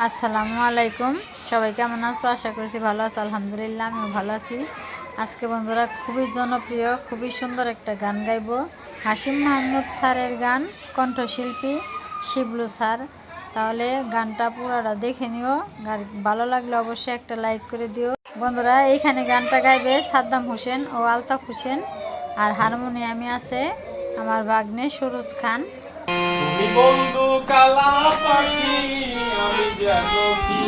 আসসালামু আলাইকুম। সবাই কেমন আছো? আশা করছি ভালো আছো। আলহামদুলিল্লাহ আমিও ভালো আছি। আজকে বন্ধুরা খুবই জনপ্রিয় খুবই সুন্দর একটা গান গাইবো। হাশিম মাহমুদ স্যারের গান, কণ্ঠশিল্পী শিবলু স্যার। তাহলে গানটা পুরোটা দেখে নিও। ভালো লাগলে অবশ্যই একটা লাইক করে দিও। বন্ধুরা এইখানে গানটা গাইবে সাদ্দাম হোসেন ও আলতাফ হোসেন, আর হারমোনিয়ামে আছে আমার ভাগ্নে সুরজ খান। তুমি বন্ধু কালা পাখি, আমি যেন কি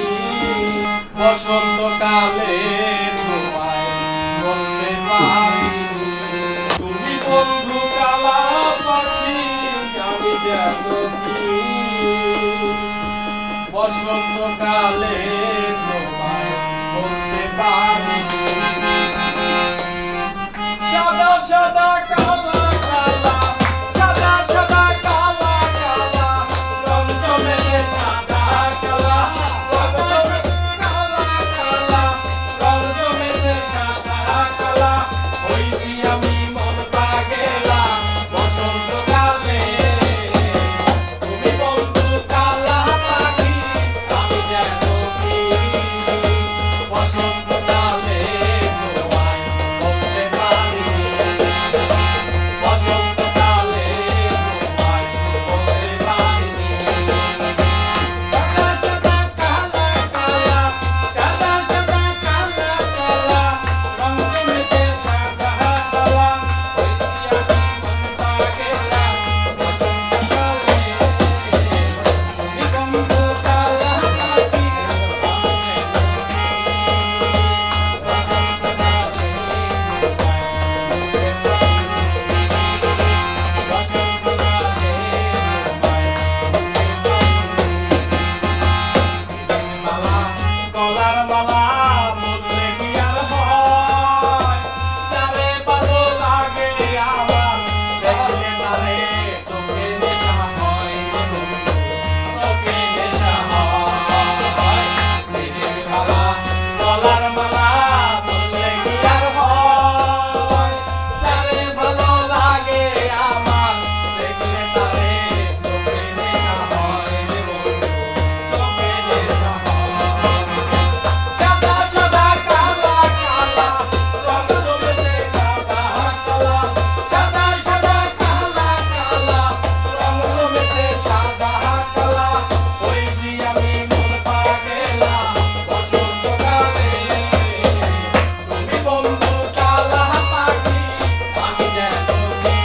বসন্তকালে তোমায় বলতে পারিনি। তুমি বন্ধু কালা পাখি, আমি যেন কি বসন্তকালে তোমায় বলতে পারিনি। সাদা সাদা কালা কালা, সাদা সাদা কালা কালা, রং জমেছে সাদা কালা, রং জমেছে কালা কালা, রং জমেছে সাদা কালা। হইছি আমি মন পাগেলা বসন্তকালে। তুমি বন্ধু কালা পাখি, আমি যেন কি বসন্তকালে তোমায় বলতে পারিনি। বসন্তকালে তোমায় বলতে পারিনি। সাদা সাদা কালা কালা, সাদা সাদা কালা কালা, রং জমেছে সাদা কালা। হইছি আমি মন পাগেলা বসন্তকালে। তুমি বন্ধু কালা পাখি, আমি যেন গলার মালা বললে কি আর হয়? যারে ভালো লাগে আমার দেখলে তারে চোখে নেশা হয়, চোখে নেশা হয়। দিনের মালা গলার মালা বললে কি আর হয়? যারে ভালো লাগে আমার দেখলে তারে চোখে নেশা হয়, চোখে নেশা হয়। সাদা সাদা কালা কালা, রং জমেছে সাদা কালা, সাদা সাদা কালা কালা, রং জমেছে সাদা কালা। হইছি আমি মন পাগেলা বসন্তকালে। তুমি বন্ধু কালা পাখি, আমি যেন কি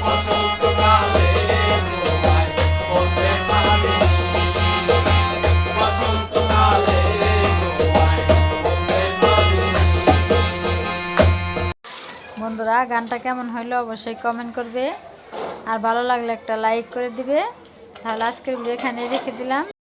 বসন্তকালে তোমায় বলতে পারিনি। বসন্তকালে তোমায় বলতে পারিনি। বন্ধুরা গানটা কেমন হইলো অবশ্যই কমেন্ট করবে, আর ভালো লাগলে একটা লাইক করে দিবে। তাহলে আজকের ভিডিও এখানে রেখে দিলাম।